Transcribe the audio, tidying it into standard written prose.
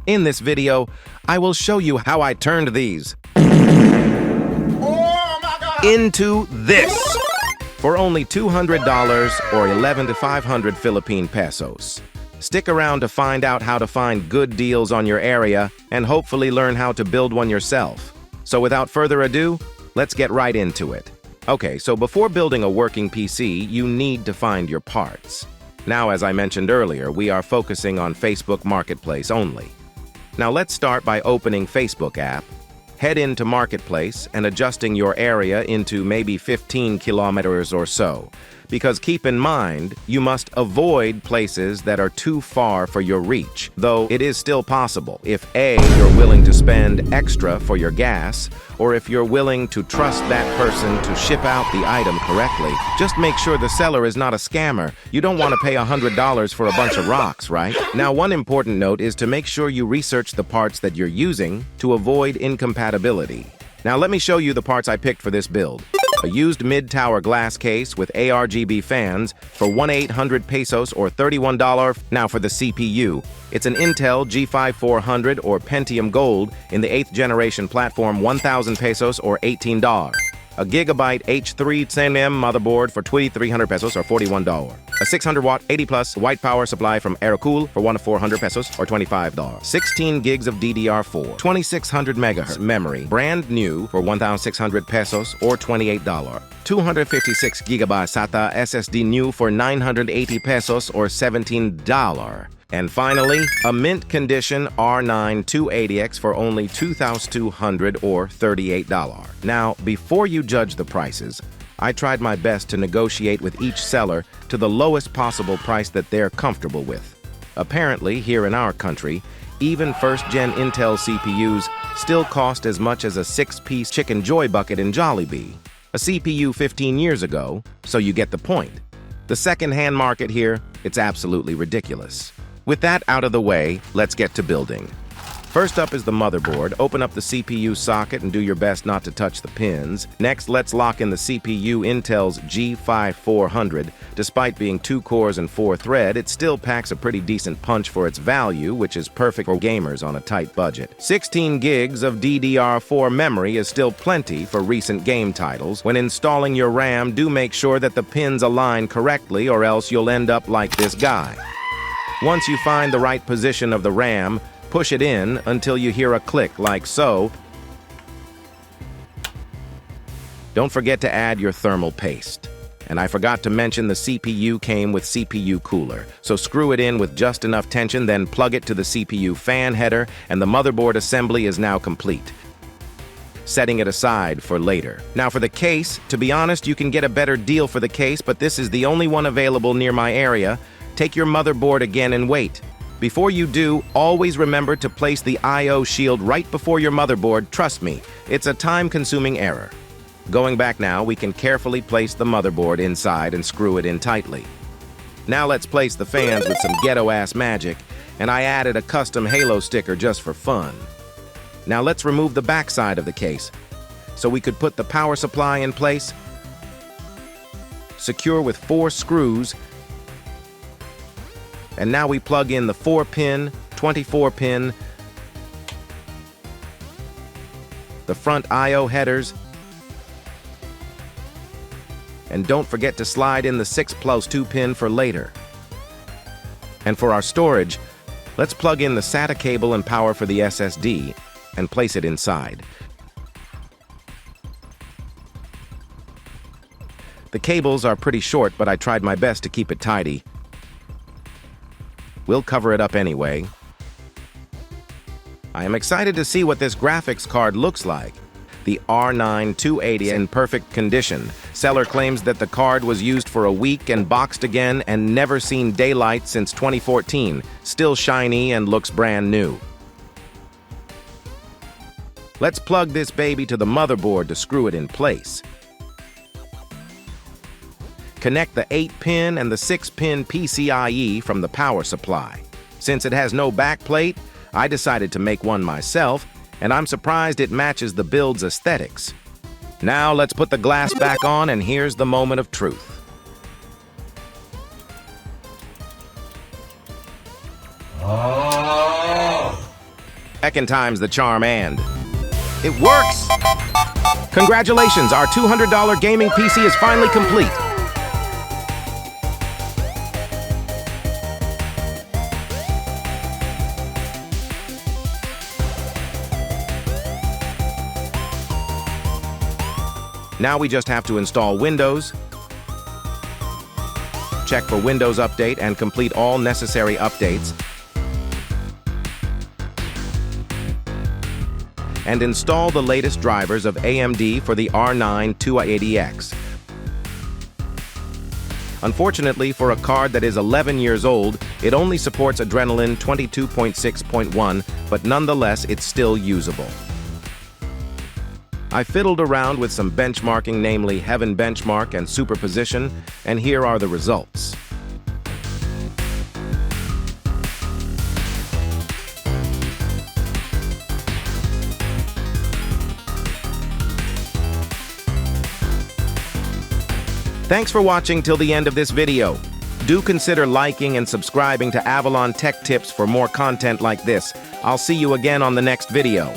In this video, I will show you how I turned these into this for only $200 or 11 to 500 Philippine pesos. Stick around to find out how to find good deals on your area and hopefully learn how to build one yourself. So without further ado, let's get right into it. Okay, so before building a working PC, you need to find your parts. Now, as I mentioned earlier, we are focusing on Facebook Marketplace only. Now let's start by opening Facebook app, head into Marketplace and adjusting your area into maybe 15 kilometers or so. Because keep in mind, you must avoid places that are too far for your reach, though it is still possible if A, you're willing to spend extra for your gas, or if you're willing to trust that person to ship out the item correctly. Just make sure the seller is not a scammer. You don't want to pay $100 for a bunch of rocks, right? Now, one important note is to make sure you research the parts that you're using to avoid incompatibility. Now, let me show you the parts I picked for this build. A used mid-tower glass case with ARGB fans for 1,800 pesos or $31. Now for the CPU, it's an Intel G5400 or Pentium Gold in the 8th generation platform, 1,000 pesos or $18. A Gigabyte H3 10M motherboard for 2,300 pesos or $41. A 600-watt 80-plus white power supply from Aerocool for 1,400 pesos or $25. 16 gigs of DDR4, 2,600 megahertz memory, brand new for 1,600 pesos or $28. 256 gigabyte SATA SSD new for 980 pesos or $17. And finally, a mint condition R9 280X for only 2,200 or $38. Now, before you judge the prices, I tried my best to negotiate with each seller to the lowest possible price that they're comfortable with. Apparently, here in our country, even first-gen Intel CPUs still cost as much as a 6-piece Chicken Joy bucket in Jollibee, a CPU 15 years ago, so you get the point. The second-hand market here, it's absolutely ridiculous. With that out of the way, let's get to building. First up is the motherboard. Open up the CPU socket and do your best not to touch the pins. Next, let's lock in the CPU Intel's G5400. Despite being 2 cores and 4 thread, it still packs a pretty decent punch for its value, which is perfect for gamers on a tight budget. 16 gigs of DDR4 memory is still plenty for recent game titles. When installing your RAM, do make sure that the pins align correctly or else you'll end up like this guy. Once you find the right position of the RAM, push it in until you hear a click like so. Don't forget to add your thermal paste. And I forgot to mention the CPU came with CPU cooler, so screw it in with just enough tension, then plug it to the CPU fan header, and the motherboard assembly is now complete. Setting it aside for later. Now for the case, to be honest, you can get a better deal for the case, but this is the only one available near my area. Take your motherboard again and wait. Before you do, always remember to place the I/O shield right before your motherboard. Trust me, it's a time-consuming error. Going back now, we can carefully place the motherboard inside and screw it in tightly. Now let's place the fans with some ghetto-ass magic, and I added a custom Halo sticker just for fun. Now let's remove the back side of the case, so we could put the power supply in place. Secure with 4 screws. And now we plug in the 4-pin, 24-pin, the front I/O headers, and don't forget to slide in the 6+2 pin for later. And for our storage, let's plug in the SATA cable and power for the SSD and place it inside. The cables are pretty short, but I tried my best to keep it tidy. We'll cover it up anyway. I am excited to see what this graphics card looks like. The R9 280 in perfect condition. Seller claims that the card was used for a week and boxed again and never seen daylight since 2014. Still shiny and looks brand new. Let's plug this baby to the motherboard to screw it in place. Connect the 8-pin and the 6-pin PCIe from the power supply. Since it has no backplate, I decided to make one myself, and I'm surprised it matches the build's aesthetics. Now let's put the glass back on, and here's the moment of truth. Second time's the charm, and it works! Congratulations, our $200 gaming PC is finally complete. Now we just have to install Windows, check for Windows Update, and complete all necessary updates, and install the latest drivers of AMD for the R9 280X. Unfortunately, for a card that is 11 years old, it only supports Adrenalin 22.6.1, but nonetheless, it's still usable. I fiddled around with some benchmarking, namely Heaven Benchmark and Superposition, and here are the results. Thanks for watching till the end of this video. Do consider liking and subscribing to Avalon Tech Tips for more content like this. I'll see you again on the next video.